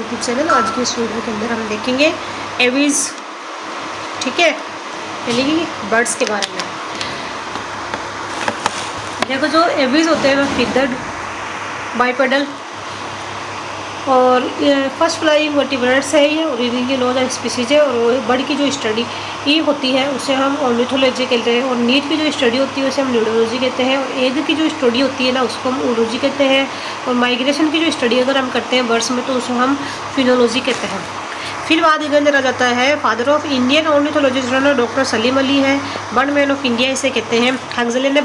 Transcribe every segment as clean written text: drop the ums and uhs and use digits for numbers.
YouTube channel. आज की इस वीडियो के अंदर हम देखेंगे एवीज, ठीक है, यानी कि बर्ड्स के बारे में। देखो जो एवीज होते हैं वो फीदर्ड, बाइपेडल और फर्स्ट फ्लाइंग वर्टिब्रेट्स है ये, और ये लो स्पीसीज है। और बर्ड की जो स्टडी ये होती है उसे हम ऑर्निथोलॉजी कहते हैं, और नीट की जो स्टडी होती है उसे हम न्यूरोलॉजी कहते हैं, और एग की जो स्टडी होती है ना उसको हम ओलॉजी कहते हैं, और माइग्रेशन की जो स्टडी अगर हम करते हैं बर्ड्स में तो उसे हम फिनोलॉजी कहते हैं। फिर बाद के अंदर आ जाता है father of Indian ornithologist doctor Salim Ali है, बर्ड मैन ऑफ इंडिया इसे कहते हैं। हग्सले ने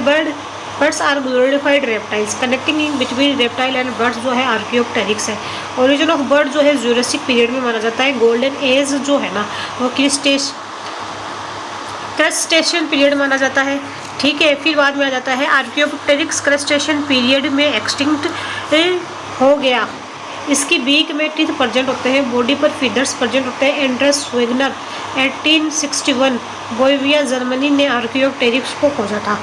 birds are glorified reptiles connecting in between reptile and birds जो है आर्कियोप्टेरिक्स है। ओरिजिन ऑफ बर्ड जो है ज्यूरासिक पीरियड में माना जाता है। गोल्डन एज जो है ना वो क्रस्टेशियन पीरियड माना जाता है, ठीक है। फिर बाद में आ जाता है आर्कियोप्टेरिक्स क्रस्टेशियन पीरियड में एक्सटिंक्ट हो गया। इसकी बीक में टीथ प्रेजेंट होते हैं, बॉडी पर फीदर्स प्रेजेंट होते हैं। एंड्रस वेगनर 1861 बोइविया जर्मनी ने आर्कियोप्टेरिक्स को खोजा था।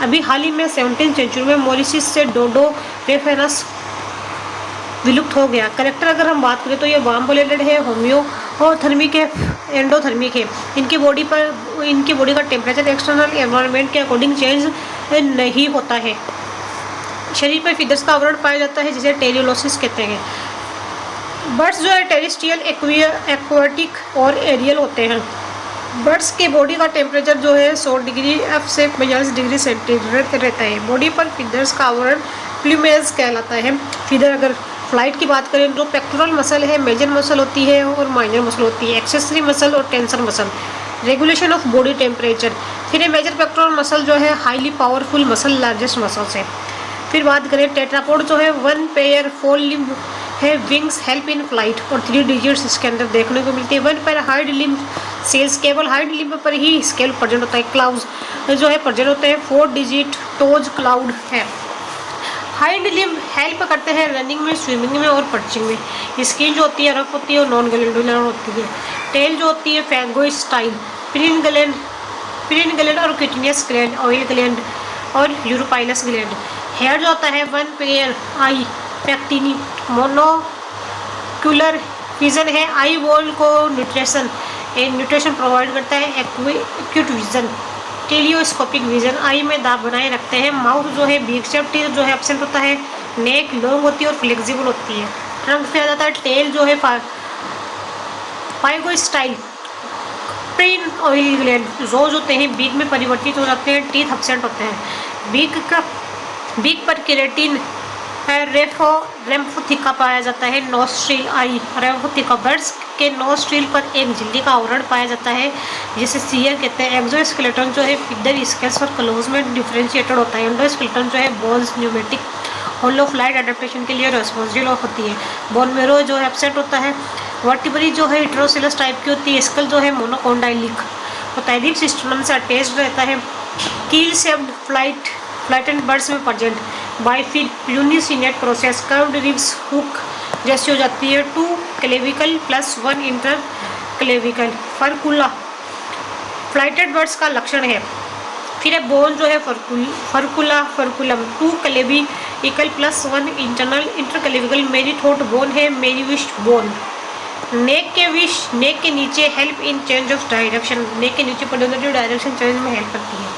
अभी हाल ही में 17वीं सेंचुरी में मॉरिशस से डोडो रेफेनस विलुप्त हो गया। करेक्टर अगर हम बात करें तो ये वार्म ब्लडेड है, होम्यो और थर्मिक है, एंडोथर्मिक है। इनकी बॉडी का टेम्परेचर एक्सटर्नल एनवायरनमेंट के अकॉर्डिंग चेंज नहीं होता है। शरीर पर फीदर्स का आवरण पाया जाता है जिसे टेरियोलोसिस कहते हैं। बर्ड्स जो है टेरेस्ट्रियल, एक्वाटिक और एरियल होते हैं। बर्ड्स के बॉडी का टेम्परेचर जो है 100 डिग्री F से 42 डिग्री सेंटीग्रेड रहता है। बॉडी पर फीदर्स का आवरण प्लूमेज कहलाता है। फीदर अगर फ्लाइट की बात करें तो पेक्टोरल मसल है, मेजर मसल होती है और माइनर मसल होती है, एक्सेसरी मसल और tensor muscle. Regulation of body temperature. फिर मेजर पेक्टोरल मसल जो है highly powerful muscle, largest muscles है। फिर बात करें टेट्रापोड जो है 1 पेयर 4 लिम्ब है, विंग्स हेल्प इन फ्लाइट और 3 डिजिट्स इसके अंदर देखने को मिलती है। 1 पेयर हाइड लिम्ब सेल्स, केवल हाइड लिम्ब पर ही स्केल प्रेजेंट होता है। क्लाउज जो है प्रेजेंट होते हैं। 4 डिजिट टोज क्लाउड है। हाइंड लिम्ब हेल्प करते हैं रनिंग में, स्विमिंग में और पर्चिंग में। स्किन जो होती है रफ होती है और नॉन ग्लैंडुलर होती है। टेल जो होती है फैगोस्टाइल, पिनिन ग्लैंड और क्यूटिनियस ग्लैंड, ऑयल ग्लैंड और यूरोपाइलस ग्लैंड। हेयर जो होता है 1 पेयर आई पैक्टिनी, मोनोक्यूलर विजन है। आई बॉल को न्यूट्रिशन प्रोवाइड करता है। एक्यूट विजन, टेलियोस्कोपिक विजन, आई में दाब बनाए रखते हैं। माउथ जो है बिग शेप, टीथ जो है एब्सेंट होता है। नेक लॉन्ग होती है और फ्लेक्सिबल होती है। ट्रंक पे आ जाता है। टेल जो है फाइगोस्टाइल, प्रिन ऑयल ग्लैंड रोज होते हैं, बीक में परिवर्तित हो जाते हैं। टीथ एब्सेंट होते हैं। बीक पर केराटिन है। रेम्फोथिका पाया जाता है। नोस्ट्रिल आई, रेम्फोथिका बर्ड्स के नोस्ट्रिल पर एक झिल्ली का आवरण पाया जाता है जिसे सीयर कहते हैं। एक्सोस्केलेटन जो है फीदर स्केल्स और क्लोज में डिफरेंशिएटेड होता है। एंडोस्केलेटन जो है बोन्स न्यूमेटिक होलो फ्लाइट एडेप्टेशन के लिए रिस्पॉन्सिबल होती है। बोन मेरो जो है एब्सेंट होता है। वर्टिब्री जो है हेटेरोसिलस टाइप की होती है। स्कल जो है मोनोकोंडाइलिक होता है। रिब सिस्टम से अटैच्ड रहता है। कील शेप्ड फ्लाइटेंड बर्ड्स में present bifid uncinate process. Curved ribs hook जैसी हो जाती है। 2 clavicle plus 1 inter clavicle. Furcula flighted birds का लक्षण है। फिर बोन जो है furculum 2 clavicle plus 1 inter clavicle. Merrythought bone है। Merrythought bone. नेक के नीचे help in change of direction, neck के नीचे प्रोडक्टिव डायरेक्शन चेंज में हेल्प करती है।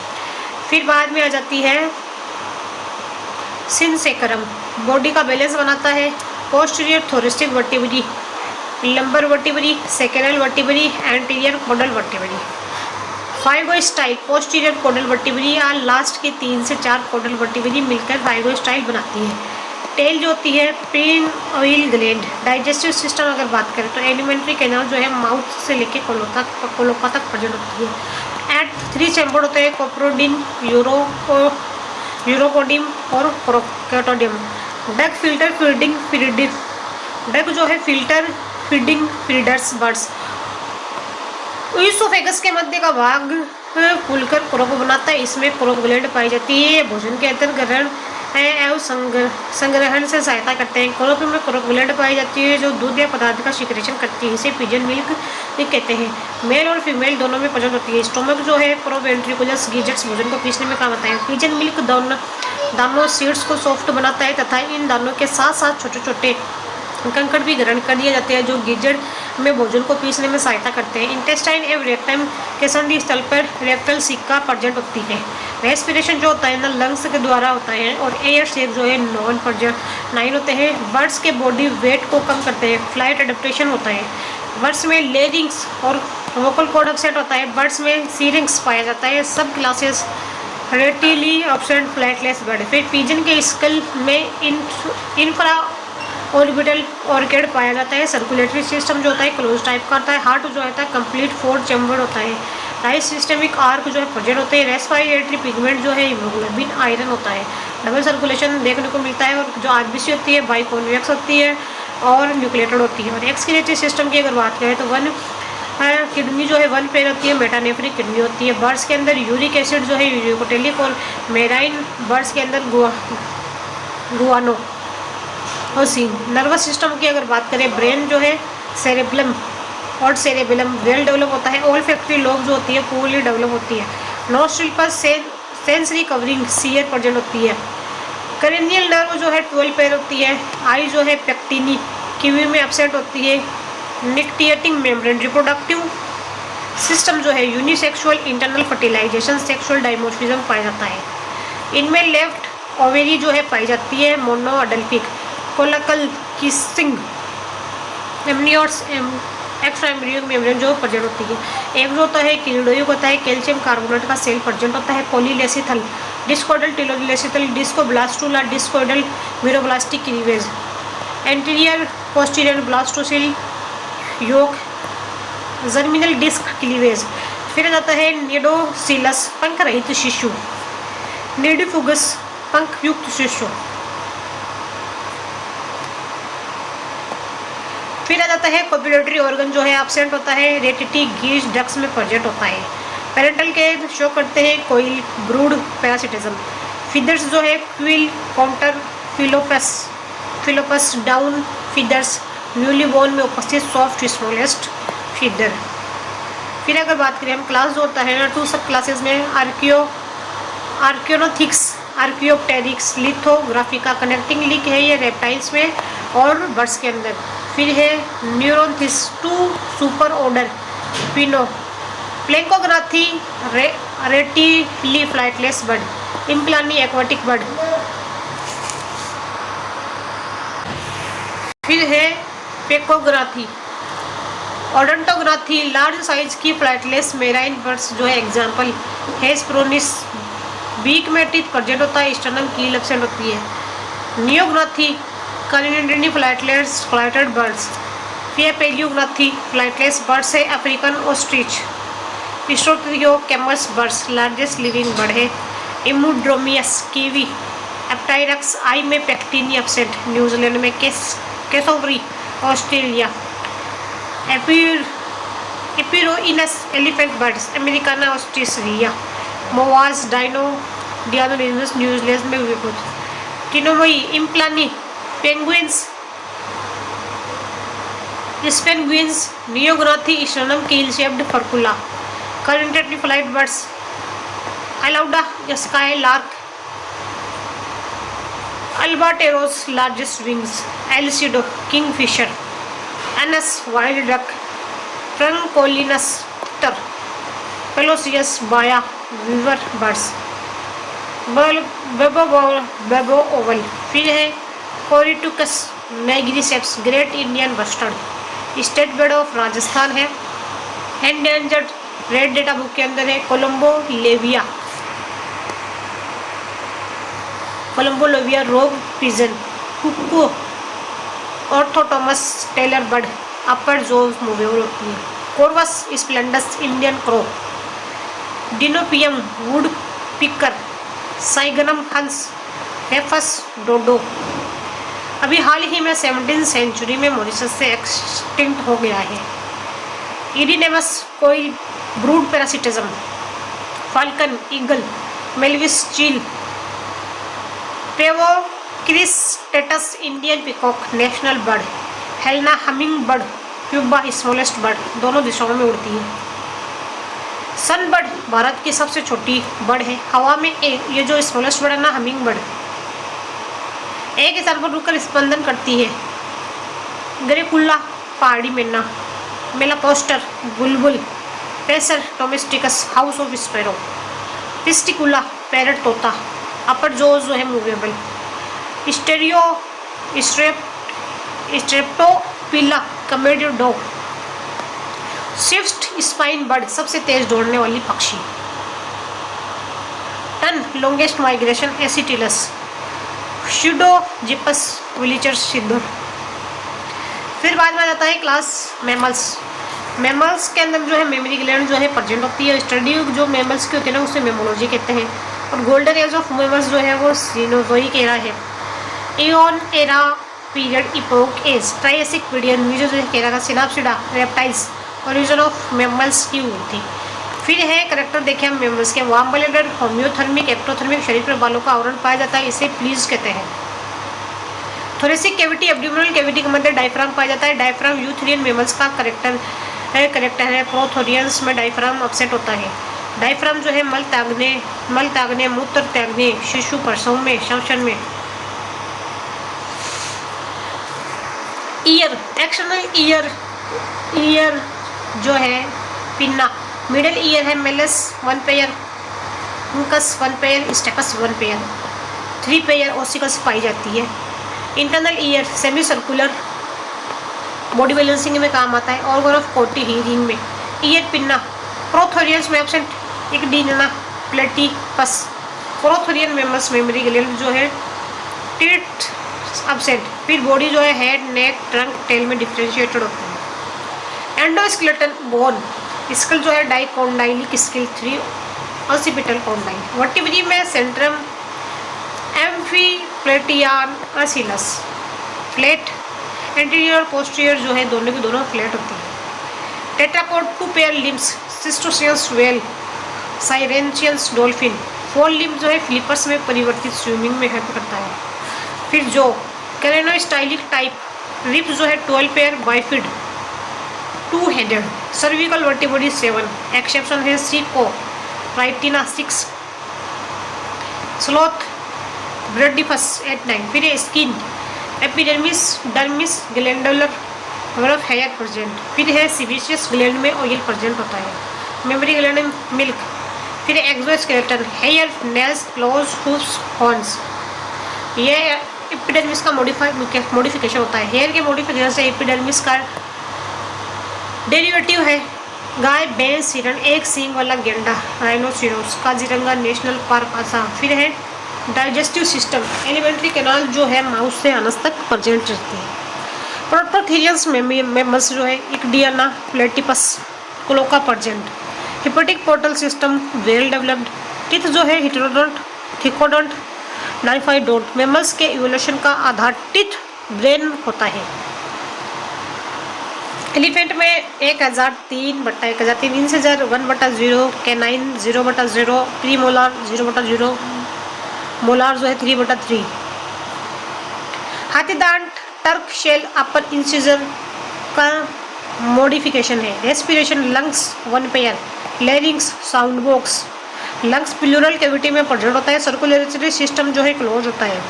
फिर बाद में आ जाती है सिनसेकरम, बॉडी का बैलेंस बनाता है। Posterior thoracic vertebrae, lumbar vertebrae, sacral vertebrae, anterior caudal vertebrae. Pygostyle posterior caudal vertebrae या लास्ट के 3 से 4 कोडल वर्टिब्री मिलकर फाइगोस्टाइल बनाती है। टेल जो होती है प्रिन ऑयल ग्लैंड। डाइजेस्टिव सिस्टम अगर बात करें तो एलिमेंट्री कैनाल जो है माउथ से लेके कोलोका तक प्रेजेंट होती है। एट 3 चैम्बर होते हैं, कोप्रोडिन, यूरोपोडियम और प्रोकेटोडियम। डक फिल्टर फीडिंग डक जो है filter feeding feeders birds. Oesophagus के मध्य का भाग खुलकर क्रोप बनाता है। इसमें क्रोप ग्लैंड पाई जाती है। भोजन के अंतर ग्रहण एवं संग्रहण से सहायता करते हैं। क्रोप में क्रोप ग्लैंड पाई जाती है जो दूध या पदार्थ का सिक्रेशन करती है। इसे पिजन मिल्क कहते हैं। मेल और फीमेल दोनों में प्रेजेंट होती है। स्टोमक जो है प्रोवेंट्रिकुलस गिजट्स भोजन को पीसने में काम आता है। पिजन मिल्क दानों सीड्स को सॉफ्ट बनाता है तथा इन दानों के साथ साथ छोटे छोटे कंकड़ भी ग्रहण कर दिए जाते हैं जो गिजड़ में भोजन को पीसने में सहायता करते हैं। इंटेस्टाइन एवं रेक्टम के संधि स्थल पर रेक्टल सिक्का प्रेजेंट होती है। रेस्पिरेशन जो होता है ना लंग्स के द्वारा होता है और एयर शेक जो है नॉन प्रोजेक्टाइल होते हैं। बर्ड्स के बॉडी वेट को कम करते हैं। फ्लाइट एडेप्टेशन होता है। बर्ड्स में लेरिंग्स और वोकल कॉर्ड एब्सेंट होता है। बर्ड्स में सीरिंग्स पाया जाता है। सब क्लासेस रेटिली ऑब्सेंट फ्लैटलेस बर्ड। फिर पिजन के स्कल में इंफ्रा ऑर्बिटल ऑर्किड पाया जाता है। सर्कुलेटरी सिस्टम जो होता है क्लोज टाइप का होता है। हार्ट जो होता है कंप्लीट 4 चैम्बर होता है। राइट सिस्टमिक आर्क जो है प्रेजेंट होते हैं। रेस्पिरेटरी पिगमेंट जो है हीमोग्लोबिन आयरन होता है। डबल सर्कुलेशन देखने को मिलता है। और जो आरबीसी होती है बाइकॉन्वेक्स होती है और न्यूक्लिएटेड होती है। और एक्सक्रीटरी सिस्टम की अगर बात करें तो वन किडनी जो है वन पेयर होती है। मेटानेफ्रिक किडनी होती है। बर्ड्स के अंदर यूरिक एसिड जो है यूरिकोटेलिक और मेराइन। बर्ड्स के अंदर गुआनो और सीन। नर्वस सिस्टम की अगर बात करें ब्रेन जो है सेरेब्लम और सेरेबेलम वेल डेवलप होता है। ऑल फैक्ट्री लोग जो होती है पूरी डेवलप होती है। नोस्ट्रिल पर सेंसरी कवरिंग सीयर प्रेजेंट होती है। करेनियल नर्व जो है 12 पेयर होती है। आई जो है पेक्टिनी किवी में एब्सेंट होती है। निक्टिएटिंग मेम्ब्रेन। रिप्रोडक्टिव सिस्टम जो है unisexual internal fertilisation sexual dimorphism पाया जाता है। इनमें लेफ्ट ओवेरी जो है पाई जाती है। Monocondylic cloacal kissing amniotes extra embryo membrane जो प्रेजेंट होती है। एक जो होता है कीड़ोयुग होता है। कैल्शियम कार्बोनेट का सेल प्रेजेंट होता है। Polylecithal discoidal telolecithal discoblastula discoidal meroblastic cleavage. Anterior posterior blastocoel yolk germinal disc cleavage. फिर जाता है निडोसिलस पंख रहित शिशु। निडिफुगस पंख युक्त शिशु। फिर आ जाता है कोपुलेटरी ऑर्गन जो है एब्सेंट होता है। रेटिटी गीज डक्स में प्रेजेंट होता है। पेरेंटल के शो करते हैं कोइल ब्रूड पैरासिटिज्म। फीदर्स जो है quill contour filoplumes down feathers newly born में उपस्थित सॉफ्ट स्मॉलेस्ट फीदर। फिर अगर बात करें हम क्लास जो होता है ना 2 सब क्लासेस में आर्कियोनोथिक्स आर्कियोप्टेरिक्स लिथोग्राफिका कनेक्टिंग लिंक है ये रेप्टाइल्स में और बर्ड्स के अंदर। फिर है न्यूरोथिस 2 सुपर ऑर्डर पिनो प्लेंकोग्राथी ratitae flightless bird. Impennae aquatic bird. फिर है पेकोग्राथी ओडोंटोग्राथी लार्ज साइज की फ्लाइटलेस मेराइन बर्ड्स जो है एग्जाम्पल हेस्प्रोनिस बीक में टीथ प्रेजेंट होता है। स्टर्नम कील एब्सेंट होती है। Neognathae carinatae flightless flighted birds. फिर पेलियोग्राथी फ्लाइटलेस बर्ड्स है। African ostrich Struthio camelus birds largest living bird है। इमुड्रोमियस कीवी एप्टाइरक्स आई में पेक्टिनी एब्सेंट न्यूजीलैंड में। Cassowary Australia. एपिरोइनस elephant birds americana Australasia. Moas डाइनो डियानोलिनस न्यूजीलैंड में विपुल। टिनोमोई इम्प्लानी पेंगुइन्स स्पेंगुइन्स। Neognathae sternum keel shaped furcula. Currently flight birds Alauda sky lark albatross largest wings. Alcedo kingfisher. Anas wild duck. ट्रंकोलिनस टर। पेलोसियस बाया विवर बर्ड्स। Bubo owl. फिर है कोरिटुकस मैग्रीसेप्स great Indian bustard state bird of Rajasthan है। एंडेंजर्ड रेड डेटा बुक के अंदर है कोलंबो लेविया रोग pigeon. Cuckoo Orthotomus tailor bird upper jaws movable होती है। Corvus splendens Indian crow. Dinopium wood pecker. Cygnus हंस। हेफस डोडो। अभी हाल ही में 17वीं सेंचुरी में मॉरिशस से एक्सटिंक्ट हो गया है। इरिनेमस कोइल brood parasitism. Falcon eagle Milvus चील। Pavo cristatus Indian peacock national bird. हेलना humming bird Cuba smallest bird दोनों दिशाओं में उड़ती है। सनबर्ड भारत की सबसे छोटी बर्ड है। हवा में ये जो स्मॉलेस्ट बर्ड है ना हमिंग बर्ड एक स्थान पर रुककर स्पंदन करती है। ग्रेकुल्ला पहाड़ी मेना, मेलाकोस्टर बुलबुल, Passer domesticus house of sparrow, Psittacula parrot तोता, अपर जोज जो है मूवेबल, स्टेरियो स्ट्रेप्टोपिला कमेडियो डॉग, स्विफ्ट स्पाइन बर्ड सबसे तेज दौड़ने वाली पक्षी, टन लॉन्गेस्ट माइग्रेशन एसिटिलस, शिडोजिपस विलिचर सिद्धर। फिर बाद में आ जाता है क्लास मैमल्स। मैमल्स के अंदर जो है मेमोरी ग्लैंड जो है प्रेजेंट होती है। स्टडी जो मैमल्स की होती है ना उसे मेमोलॉजी कहते हैं। और गोल्डन एज ऑफ मैमल्स जो है वो सीनोजोइक एरा है। Eon era period epoch age Triassic period में जो है का Synapsida reptiles origin of mammals की हुई थी। फिर है करेक्टर देखें हम मैमल्स के। वार्म ब्लडेड होम्योथर्मिक एक्टोथर्मिक शरीर पर बालों का आवरण पाया जाता है, इसे प्लीज कहते हैं। थोरेसिक कैविटी एब्डोमिनल कैविटी के मध्य डायफ्राम पाया जाता है। डायफ्राम यूथेरियन मैमल्स का करेक्टर है। प्रोथोरियंस में डायफ्राम अपसेट होता है। डायफ्राम जो है मल त्यागने मूत्र त्यागने शिशु प्रसव में श्वसन में। ईयर एक्सटर्नल ईयर जो है पिन्ना। मिडिल ईयर है malleus 1 pair, incus 1 pair, stapes 1 pair, 3 pair ossicles पाई जाती है। Internal ear semi circular body balancing में काम आता है। ऑर्गन ऑफ कोटी हीरिंग में। ईयर पिन्ना प्रोथोरियंस में absent echidna platypus. Prototherian mammals mammary gland जो है टिट एब्सेंट। फिर बॉडी जो है हेड नेक ट्रंक टेल में डिफ्रेंशिएटेड होती है। एंडोस्केलेटन बोन स्कल जो है dicondylic skull 3 occipital condyle. Vertebrae में centrum amphiplatyan acoelous flat. Anterior posterior जो है दोनों की दोनों फ्लैट होती है। टेट्रापोड 2 पेयर लिम्स सिस्टोसियस व्हेल साइरेंशियंस डॉल्फिन। 4 लिम्स जो है फ्लिपर्स में परिवर्तित स्विमिंग में हेल्प करता है। फिर जो कैरेनोस्टाइलिक टाइप रिप्स जो है 12 pair bifid 2 headed. Cervical vertebrae 7 exception है सीको राइटिना 6 स्लॉथ ब्रेडिफस 8-9। फिर skin epidermis dermis glandular of hair present. फिर है सीबेशियस ग्लैंड में ऑयल प्रेजेंट होता है। मेमोरी ग्लैंड में मिल्क। फिर exoskeleton hair nails claws hooves horns. ये एपिडर्मिस का मॉडिफिकेशन होता है। हेयर के मॉडिफिकेशन से एपिडर्मिस का डेरिवेटिव है गाय भैंस हिरण एक सींग वाला गेंडा राइनोसिरोस काजीरंगा नेशनल पार्क आसाम। फिर है डाइजेस्टिव सिस्टम एलिमेंट्री कैनाल जो है माउस से अनस तक प्रेजेंट रहती है। प्रोटोथेरियंस मेमल्स जो है echidna platypus cloaca present. Hepatic portal system well developed. Teeth जो है हिटेरोडोंट थिकोडोंट डाइफाइडोंट। मेमल्स के इवोल्यूशन का आधार टिथ ब्रेन होता है। एलिफेंट में 1003/1003 इंसेजर 1/0 कैनाइन 0/0 प्रीमोलार 0/0 मोलार जो है 3/3। हाथीदांत टर्क शेल अपर इंसिजर का मॉडिफिकेशन है। Respiration lungs 1 pair लैरिंग्स sound box. Lungs pleural cavity में प्रेजेंट होता है। सर्कुलेटरी सिस्टम जो है क्लोज होता है।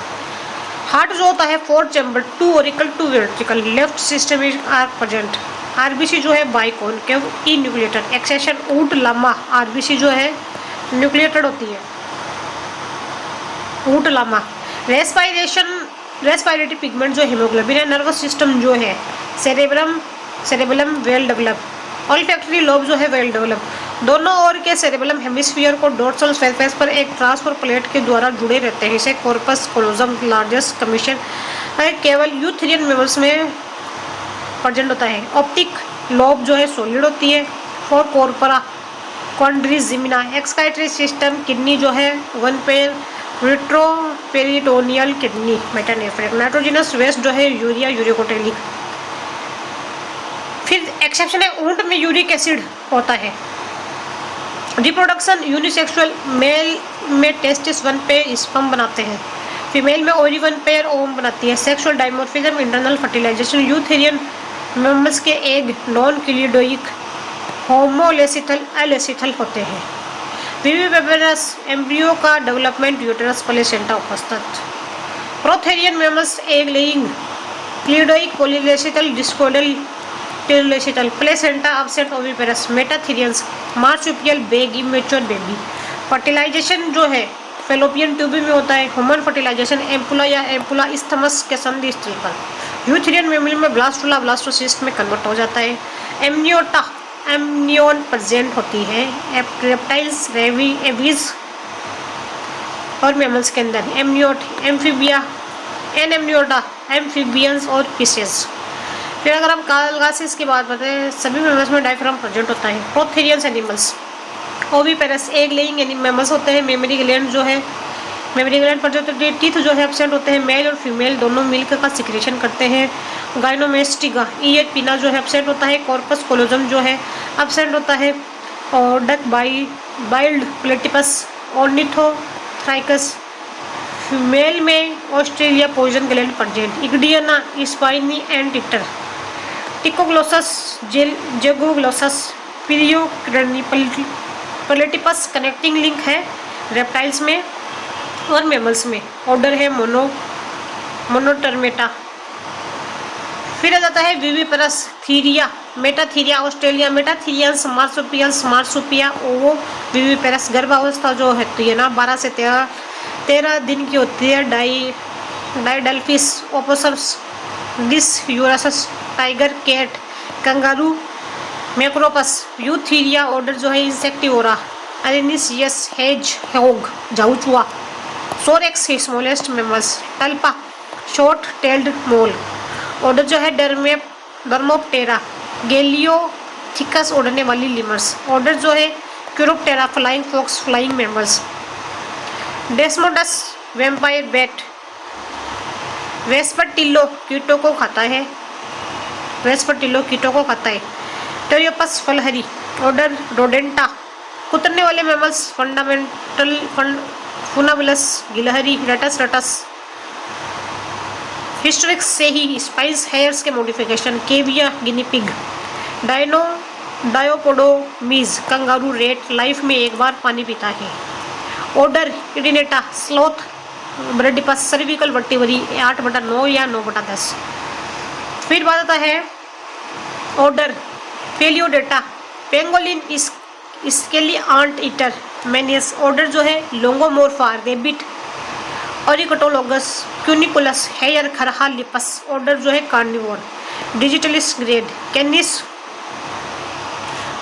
हार्ट जो होता है 4 chamber 2 auricle 2 vertical left system is are present. RBC जो है बाइकॉनकेव ई न्यूक्लिएटेड। एक्सेशन ऊंट लामा आरबीसी जो है न्यूक्लिएटेड होती है। ऊंट लामा। रेस्पिरेटरी पिगमेंट जो हीमोग्लोबिन है। नर्वस सिस्टम जो है cerebellum well develop. Olfactory lobe जो है वेल डेवलप। दोनों ओर के सेरेबलम हेमिस्फीयर को डोर्सल सरफेस पर एक ट्रांसफर प्लेट के द्वारा जुड़े रहते हैं। इसे कॉर्पस कोलोजम लार्जेस्ट कमीशन केवल यूथेरियन मेमल्स में प्रेजेंट होता है। ऑप्टिक लोब जो है सॉलिड होती है। Four corpora quadrigemina. Excretory system kidney जो है 1 pair retroperitoneal kidney metanephric. Nitrogenous waste जो है यूरिया यूरिकोटेलिक। फिर एक्सेप्शन है ऊंट में यूरिक एसिड होता है। रिप्रोडक्शन यूनिसेक्सुअल मेल में टेस्टिस 1 पेयर स्पर्म बनाते हैं। फीमेल में ओवरी 1 पेयर ओवम बनाती है। Sexual dimorphism internal fertilisation. Eutherian mammals के egg non cleidoic homolecithal alecithal होते हैं। विविपेबरस एम्ब्रियो का डेवलपमेंट यूटेरस प्लेसेंटा उपस्थित। Prototherian mammals egg laying cleidoic polylecithal discoidal telolecithal placenta absent oviparous metatherians marsupial bag immature baby. Fertilisation जो है fallopian tube में होता है। ह्यूमन फर्टिलाइजेशन एम्पुला या एम्पुला इस्थमस के संधि स्थल पर। यूथेरियन मेमल में ब्लास्टुला ब्लास्टोसिस्ट में कन्वर्ट हो जाता है। एमनियोटा एमनियोन प्रेजेंट होती है रेप्टाइल्स एवीज और मेमल्स के अंदर। Amniote amphibia anamniota amphibians और फिशेस। फिर अगर हम कालगासिस की बात बताएं सभी मेमल्स में डायफ्राम प्रेजेंट होता है। Prototherians animals oviparous egg laying mammals होते हैं। मेमरी ग्लैंड जो है मेमरी ग्लैंड पर जो टीथ जो है एब्सेंट होते हैं। मेल और फीमेल दोनों मिल्क का सिक्रेशन करते हैं। गाइनोमेस्टिका ईयर पिना जो है एब्सेंट होता है। कॉर्पस कोलोजम जो है एब्सेंट होता है। और duck billed platypus Ornithorhynchus. Female में Australia poison gland present. Echidna spiny ant eater. Tachyglossus Zaglossus पीरियोक्रनी प्लेटिपस कनेक्टिंग लिंक है रेप्टाइल्स में और मेमल्स में। ऑर्डर है मोनोटर्मेटा। फिर आ जाता है viviparous Theria Metatheria Australia metatherians marsupial ovo viviparous. गर्भावस्था जो होती है ना 12 से 13 दिन की होती है। Didelphis opossums Dasyurus tiger cat kangaroo Macropus. Eutheria order जो है इंसेक्टिवोरा। एरेनिसियस हेज होग जाउचुआ। Sorex smallest mammals. Talpa short tailed mole. Order जो है डर्मोप्टेरा। गैलियोथिकस उड़ने वाली लिमर्स। ऑर्डर जो है Chiroptera flying fox flying mammals. Desmodus vampire bat. Vespertilio कीटों को खाता है। टेरियोपस फलहरी। ऑर्डर रोडेंटा कुतरने वाले मेमल्स। फुनाबिलस गिलहरी रटस। हिस्टोरिक्स से ही स्पाइस हेयर्स के modification. Cavia guinea pig. Dipodomys kangaroo rat life में एक बार पानी पीता है। Order Edentata sloth Bradypus cervical vertebrae 8/9 या 9/10। फिर बात आता है order Pholidota pangolin scaly ant eater Manis. Order जो है Lagomorpha rabbit Oryctolagus cuniculus hare खरहा लिपस। ऑर्डर जो है Carnivora. Digitigrade Canis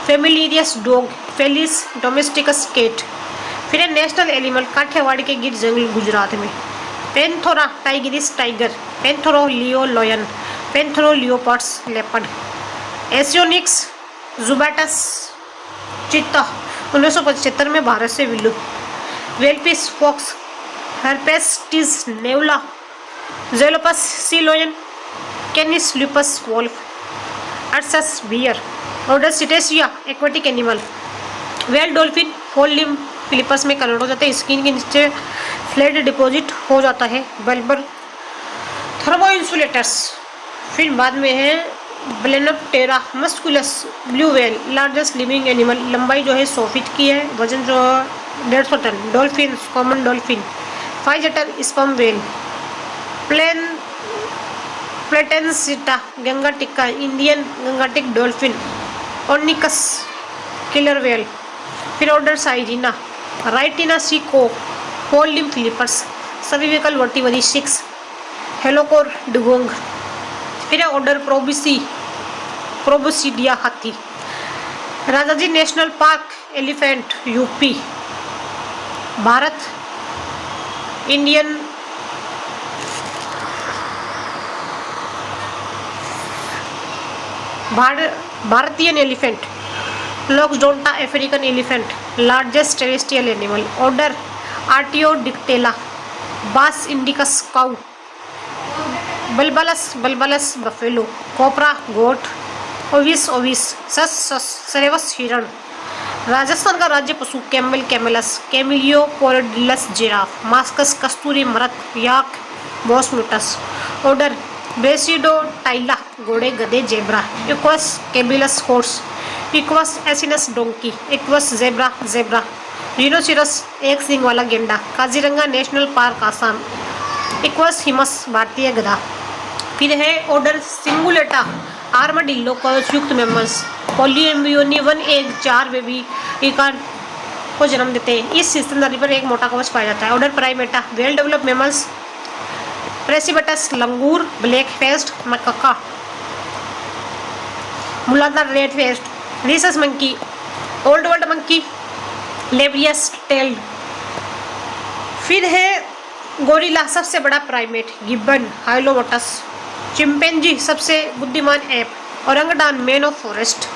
familiaris dog Felis domesticus cat. फिर है नेशनल एनिमल काठियावाड़ के गिर जंगल गुजरात में। Panthera tigris tiger. Panthera leo lion. Panthera pardus leopard. Acinonyx jubatus cheetah 1975 में भारत से विलुप्त। वेलपिस फॉक्स हर्पेस्टिस नेवला। Zalophus sea lion. Canis lupus wolf. Ursus bear. Order Cetacea aquatic animal. Whale dolphin fore limb flippers में convert हो जाते हैं। Skin के नीचे फ्लैट डिपॉजिट हो जाता है। Blubber thermo insulators. फिर बाद में है Balaenoptera musculus blue whale largest living animal. लंबाई जो है 100 फीट की है। वजन जो 150 ton. Dolphin common dolphin. Physeter sperm whale. Platanista gangetica Indian Gangetic dolphin. Orcinus killer whale. फिर order Sirenia Rytina sea cow fore limb flippers cervical vertebrae 6 Halicore dugong. फिर order Proboscidea हाथी। Rajaji national park elephant UP भारत। Indian भारतीय elephant. Loxodonta African elephant largest terrestrial animal. Order Artiodactyla Bos indicus cow. Bubalus buffalo. Capra goat. Ovis Cervus हिरण। राजस्थान का राज्य पशु Camelus. Camillo पोरडिलस giraffe. Moschus कस्तूरी मरत yak Bos mutus. Order Perissodactyla घोड़े गधे zebra. Equus caballus horse. Equus asinus donkey. Equus zebra. Rhinoceros एक सिंग वाला गेंडा। Kaziranga national park Assam. Equus hemionus भारतीय गधा। फिर है ऑर्डर सिंगुलेटा आर्माडिल्लो कवचयुक्त मेमल्स। पॉलीएम्ब्रियोनी 1 एग 4 बेबी इकार को जन्म देते हैं। इस स्तनधारी पर एक मोटा कवच पाया जाता है। Order Primates well developed mammals. Presbytis langur, black faced Macaca, मुलादार red faced, rhesus monkey, old world monkey, लेब्रियस टेल्ड। फिर है गोरिल्ला सबसे बड़ा प्राइमेट, गिब्बन, हाइलोबोटस। चिंपैंजी सबसे बुद्धिमान ape, orangutan man of forest,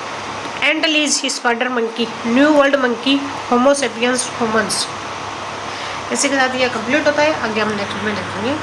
Ateles spider monkey, new world monkey, Homo sapiens humans. इसी के साथ ये कंप्लीट होता है। आगे हम नेक्स्ट में देखेंगे।